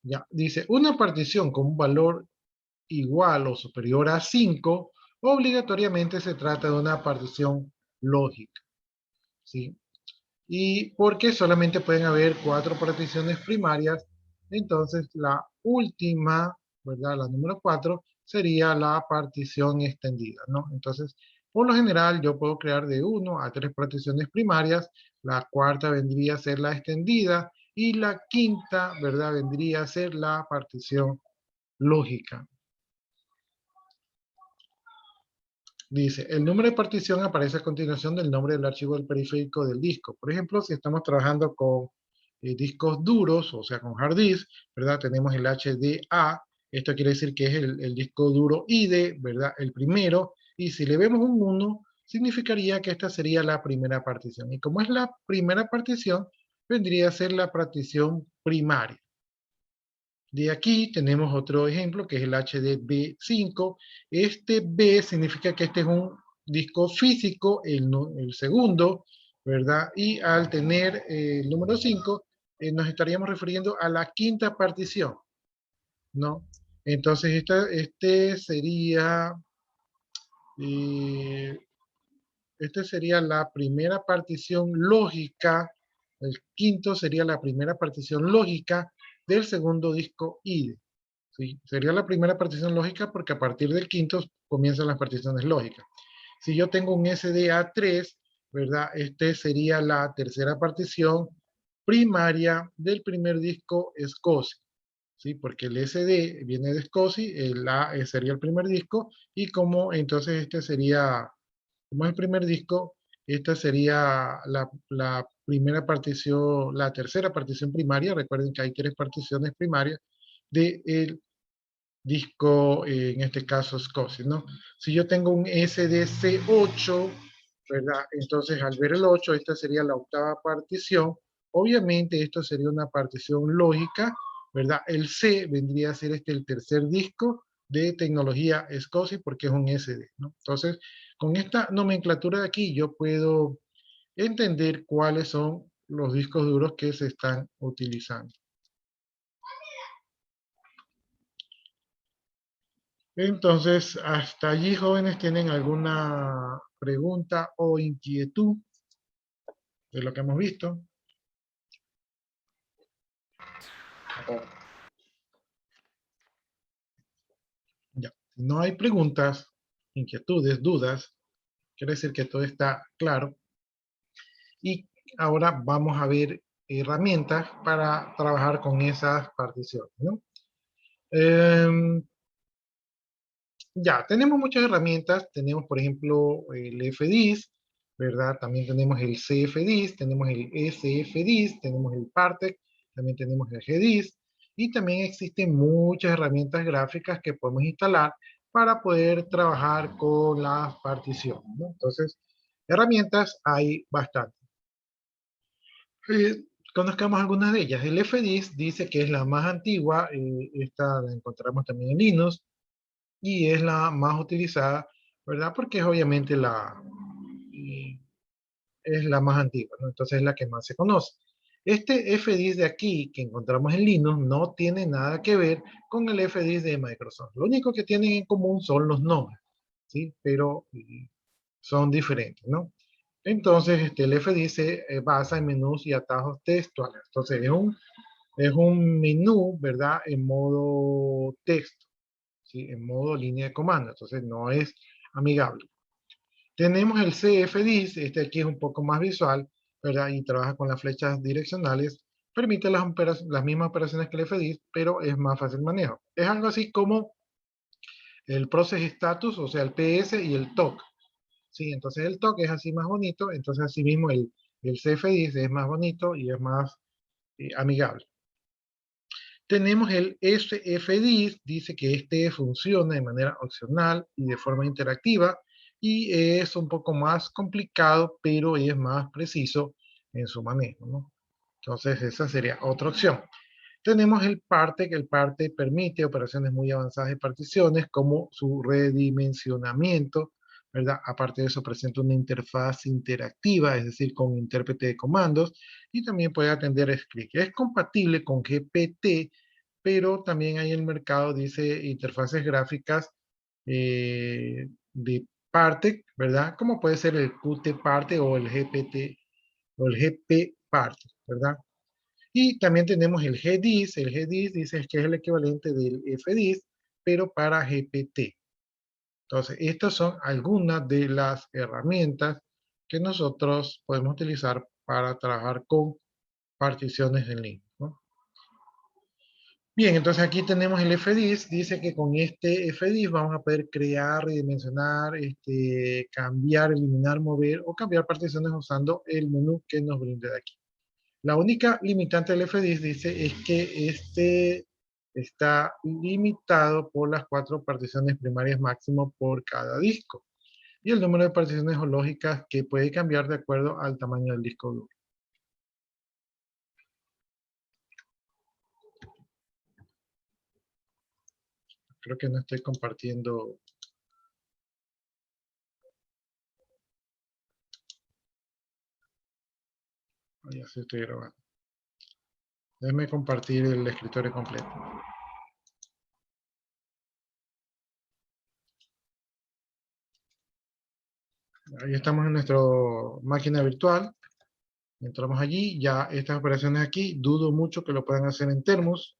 Ya, dice, una partición con un valor igual o superior a 5, obligatoriamente se trata de una partición lógica, ¿sí? Y porque solamente pueden haber 4 particiones primarias, entonces la última, ¿verdad? La número 4 sería la partición extendida, ¿no? Entonces, por lo general, yo puedo crear de 1 a 3 particiones primarias, la cuarta vendría a ser la extendida, y la quinta, ¿verdad? Vendría a ser la partición lógica. Dice, el número de partición aparece a continuación del nombre del archivo del periférico del disco. Por ejemplo, si estamos trabajando con discos duros, o sea, con hard disk, ¿verdad? Tenemos el HDA, esto quiere decir que es el disco duro IDE, ¿verdad? El primero, y si le vemos un 1, significaría que esta sería la primera partición. Y como es la primera partición, vendría a ser la partición primaria. De aquí tenemos otro ejemplo que es el HDB5. Este B significa que este es un disco físico, el segundo, ¿verdad? Y al tener el número 5, nos estaríamos refiriendo a la quinta partición, ¿no? Entonces, eh, este sería la primera partición lógica, el quinto sería la primera partición lógica del segundo disco IDE. ¿Sí? Sería la primera partición lógica porque a partir del quinto comienzan las particiones lógicas. Si yo tengo un SDA3, ¿verdad? Este sería la tercera partición primaria del primer disco SCSI. ¿Sí? Porque el SD viene de SCSI, el A sería el primer disco, y como entonces este sería, como es el primer disco, esta sería la primera partición, la tercera partición primaria. Recuerden que hay 3 particiones primarias del disco, en este caso SCSI, ¿no? Si yo tengo un SDC8, ¿verdad? Entonces al ver el 8, esta sería la octava partición. Obviamente esto sería una partición lógica, ¿verdad? El C vendría a ser el tercer disco de tecnología SCSI porque es un SD, ¿no? Entonces, con esta nomenclatura de aquí yo puedo entender cuáles son los discos duros que se están utilizando. Entonces, hasta allí, jóvenes, ¿tienen alguna pregunta o inquietud de lo que hemos visto? Ya. Si no hay preguntas, inquietudes, dudas, quiere decir que todo está claro. Y ahora vamos a ver herramientas para trabajar con esas particiones, ¿no? Ya, tenemos muchas herramientas. Tenemos, por ejemplo, el FDIS, ¿verdad? También tenemos el CFDIS, tenemos el SFDIS, tenemos el Partec, también tenemos el GDIS. Y también existen muchas herramientas gráficas que podemos instalar para poder trabajar con las particiones, ¿no? Entonces, herramientas hay bastantes. Conozcamos algunas de ellas. El FDIS dice que es la más antigua. Esta la encontramos también en Linux y es la más utilizada, ¿verdad? Porque es obviamente es la más antigua, ¿no? Entonces es la que más se conoce. Este FDIS de aquí que encontramos en Linux no tiene nada que ver con el FDIS de Microsoft. Lo único que tienen en común son los nombres, ¿sí? Pero son diferentes, ¿no? Entonces, el FDIS se basa en menús y atajos textuales. Entonces, es un menú, ¿verdad? En modo texto. ¿sí? En modo línea de comando, entonces no es amigable. Tenemos el CFDIS, este aquí es un poco más visual, ¿verdad? Y trabaja con las flechas direccionales, permite las mismas operaciones que el FDIS, pero es más fácil manejo. Es algo así como el Process Status, o sea, el PS y el TOC. Sí, entonces el TOC es así más bonito, entonces así mismo el CFDIS es más bonito y es más amigable. Tenemos el SFDIS, dice que este funciona de manera opcional y de forma interactiva y es un poco más complicado, pero es más preciso en su manejo, ¿no? Entonces esa sería otra opción. Tenemos el parte, que el parte permite operaciones muy avanzadas de particiones como su redimensionamiento, ¿verdad? Aparte de eso presenta una interfaz interactiva, es decir, con intérprete de comandos y también puede atender script. Es compatible con GPT, pero también hay en el mercado, dice, interfaces gráficas de parte, ¿verdad? Como puede ser el Qt parte o el GPT o el GP parte, ¿verdad? Y también tenemos el GDIS. El GDIS dice que es el equivalente del FDIS, pero para GPT. Entonces, estas son algunas de las herramientas que nosotros podemos utilizar para trabajar con particiones en línea, ¿no? Bien, entonces aquí tenemos el FDIS. Dice que con este FDIS vamos a poder crear, redimensionar, cambiar, eliminar, mover o cambiar particiones usando el menú que nos brinda de aquí. La única limitante del FDIS dice es que este está limitado por las 4 particiones primarias máximo por cada disco y el número de particiones lógicas que puede cambiar de acuerdo al tamaño del disco duro. Creo que no estoy compartiendo. Ya sí estoy grabando. Déjeme compartir el escritorio completo. Ahí estamos en nuestra máquina virtual. Entramos allí. Ya estas operaciones aquí, dudo mucho que lo puedan hacer en Termus.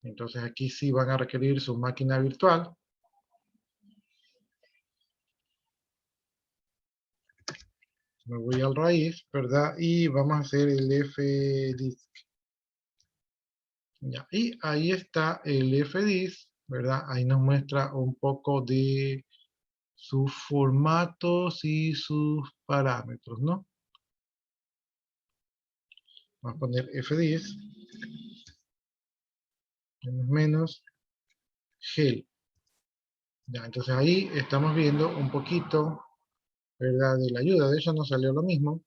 Entonces aquí sí van a requerir su máquina virtual. Me voy al raíz, ¿verdad? Y vamos a hacer el fdisk. Ya, y ahí está el fdisk, ¿verdad? Ahí nos muestra un poco de sus formatos y sus parámetros, ¿no? Vamos a poner fdisk menos gel. Ya, entonces ahí estamos viendo un poquito, ¿verdad? De la ayuda. De hecho nos salió lo mismo.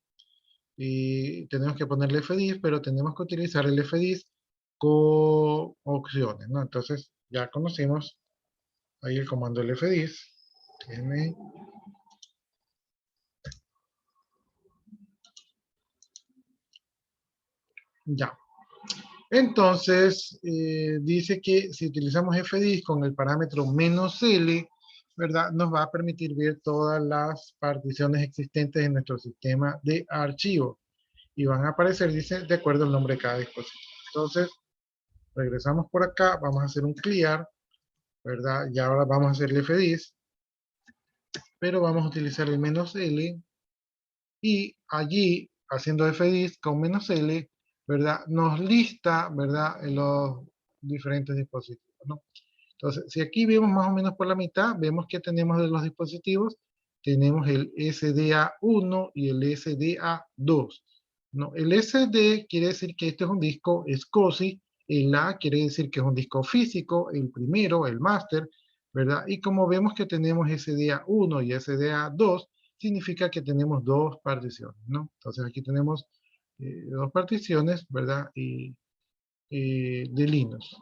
Y tenemos que ponerle fdisk, pero tenemos que utilizar el fdisk con opciones, ¿no? Entonces ya conocimos ahí el comando fdisk. Ya. Entonces, dice que si utilizamos fdisk con el parámetro "-l", ¿verdad? Nos va a permitir ver todas las particiones existentes en nuestro sistema de archivos. Y van a aparecer, dice, de acuerdo al nombre de cada dispositivo. Entonces, regresamos por acá, vamos a hacer un clear, ¿verdad? Y ahora vamos a hacer el fdisk, pero vamos a utilizar el "-l", y allí, haciendo fdisk con "-l", ¿verdad? Nos lista, ¿verdad? En los diferentes dispositivos, ¿no? Entonces, si aquí vemos más o menos por la mitad, vemos que tenemos de los dispositivos, tenemos el SDA1 y el SDA2, ¿no? El SD quiere decir que este es un disco SCSI, el A quiere decir que es un disco físico, el primero, el máster, ¿verdad? Y como vemos que tenemos SDA1 y SDA2, significa que tenemos dos particiones, ¿no? Entonces aquí tenemos dos particiones, ¿verdad? Y de Linux.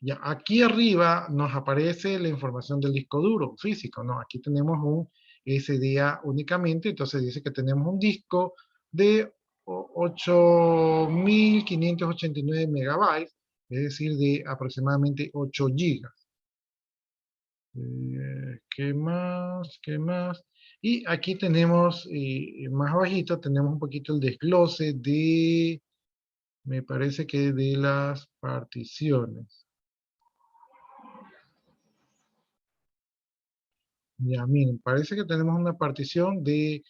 Ya, aquí arriba nos aparece la información del disco duro físico, ¿no? Aquí tenemos un SDA únicamente, entonces dice que tenemos un disco de 8.589 megabytes, es decir, de aproximadamente 8 gigas. ¿Qué más? ¿Qué más? Y aquí tenemos, más abajito, tenemos un poquito el desglose de, me parece que de las particiones. Ya, miren, parece que tenemos una partición de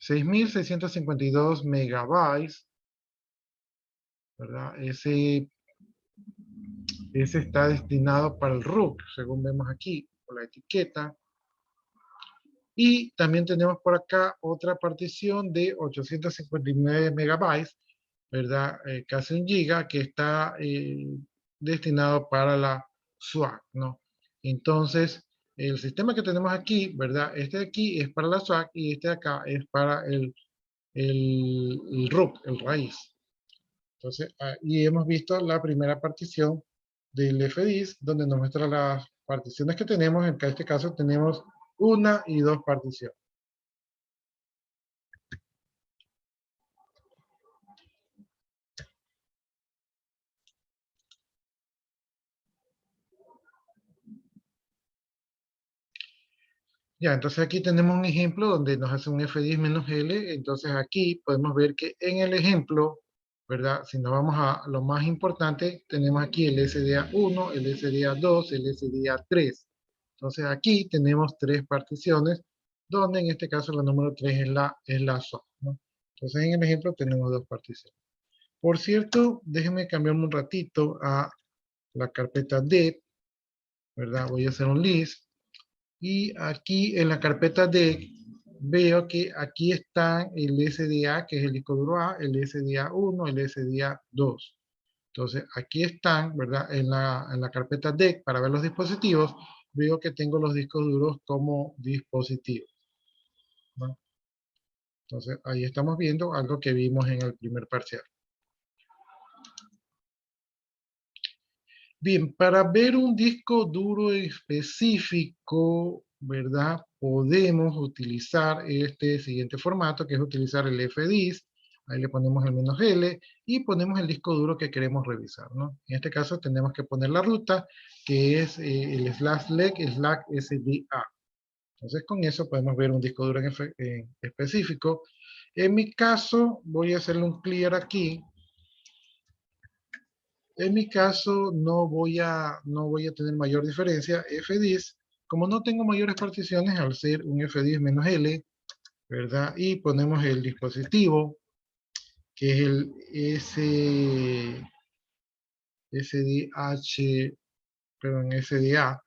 6.652 megabytes, ¿verdad? Ese está destinado para el RUC, según vemos aquí, por la etiqueta. Y también tenemos por acá otra partición de 859 megabytes, ¿verdad? Casi un giga, que está destinado para la SWAC, ¿no? Entonces, el sistema que tenemos aquí, ¿verdad? Este de aquí es para la SWAC y este de acá es para el RUC, el raíz. Entonces, ahí hemos visto la primera partición del FDIS, donde nos muestra las particiones que tenemos. En este caso tenemos una y dos particiones. Ya, entonces aquí tenemos un ejemplo donde nos hace un F10 menos L. Entonces aquí podemos ver que en el ejemplo, ¿verdad? Si nos vamos a lo más importante, tenemos aquí el SDA1, el SDA2, el SDA3. Entonces aquí tenemos tres particiones, donde en este caso la número 3 es la SOA, ¿no? Entonces en el ejemplo tenemos dos particiones. Por cierto, déjenme cambiarme un ratito a la carpeta DEP, ¿verdad? Voy a hacer un list. Y aquí en la carpeta D veo que aquí están el SDA, que es el disco duro A, el SDA1, el SDA2. Entonces, aquí están, ¿verdad? En la carpeta D, para ver los dispositivos, veo que tengo los discos duros como dispositivos, ¿no? Entonces, ahí estamos viendo algo que vimos en el primer parcial. Bien, para ver un disco duro específico, ¿verdad? Podemos utilizar este siguiente formato, que es utilizar el FDIS. Ahí le ponemos el "-L" y ponemos el disco duro que queremos revisar, ¿no? En este caso tenemos que poner la ruta, que es el /leg/SDA. Entonces con eso podemos ver un disco duro en específico. En mi caso, voy a hacerle un clear aquí. En mi caso no voy a tener mayor diferencia. FDIS, como no tengo mayores particiones al ser un FDIS menos L, ¿verdad? Y ponemos el dispositivo, que es el SDH, perdón, SDA.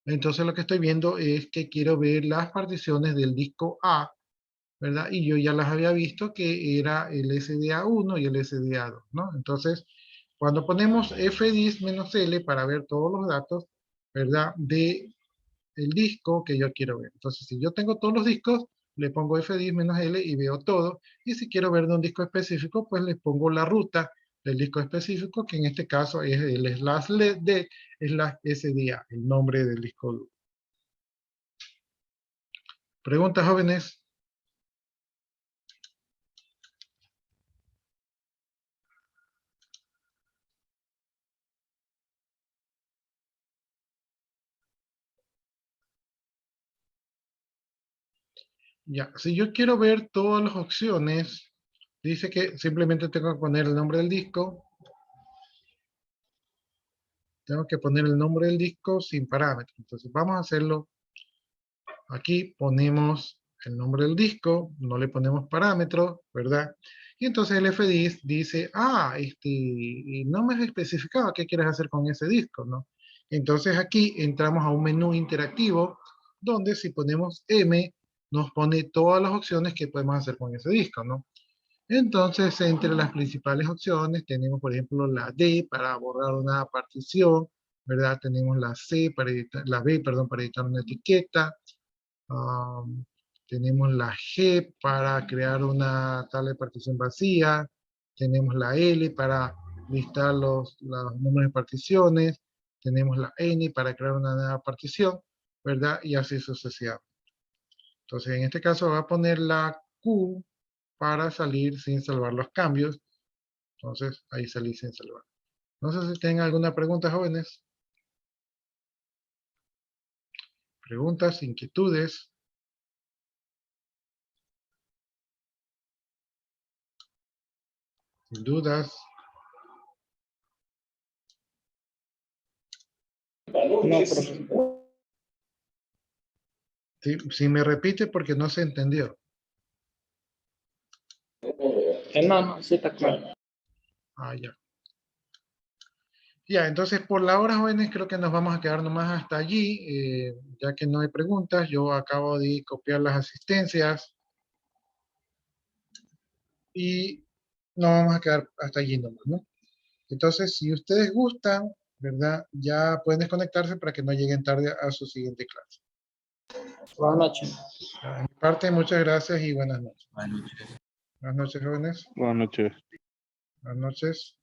Entonces lo que estoy viendo es que quiero ver las particiones del disco A, ¿verdad? Y yo ya las había visto que era el SDA1 y el SDA2, ¿no? Entonces, cuando ponemos FDIS-L para ver todos los datos, ¿verdad? De el disco que yo quiero ver. Entonces, si yo tengo todos los discos, le pongo FDIS-L y veo todo. Y si quiero ver de un disco específico, pues le pongo la ruta del disco específico, que en este caso es el /D, es la SDA, el nombre del disco duro. ¿Preguntas, jóvenes? Ya, si yo quiero ver todas las opciones, dice que simplemente tengo que poner el nombre del disco. Tengo que poner el nombre del disco sin parámetros. Entonces vamos a hacerlo. Aquí ponemos el nombre del disco, no le ponemos parámetros, ¿verdad? Y entonces el FDIS dice, y no me has especificado qué quieres hacer con ese disco, ¿no? Entonces aquí entramos a un menú interactivo, donde si ponemos M, nos pone todas las opciones que podemos hacer con ese disco, ¿no? Entonces, entre las principales opciones tenemos, por ejemplo, la D para borrar una partición, ¿verdad? Tenemos la C para editar, la B, perdón, para editar una etiqueta. Tenemos la G para crear una tabla de partición vacía. Tenemos la L para listar los números de particiones. Tenemos la N para crear una nueva partición, ¿verdad? Y así sucesivamente. Entonces, en este caso va a poner la Q para salir sin salvar los cambios. Entonces, ahí salí sin salvar. No sé si tienen alguna pregunta, jóvenes. preguntas, inquietudes. Dudas. No, profesor. Sí, si me repite porque no se entendió. No, sí está claro. Ah, ya. Ya, entonces por la hora, jóvenes, creo que nos vamos a quedar nomás hasta allí, ya que no hay preguntas. Yo acabo de copiar las asistencias y nos vamos a quedar hasta allí nomás, ¿no? Entonces, si ustedes gustan, ¿verdad? Ya pueden desconectarse para que no lleguen tarde a su siguiente clase. Buenas noches. De mi parte, muchas gracias y buenas noches. Buenas noches. Buenas noches, jóvenes. Buenas noches. Buenas noches.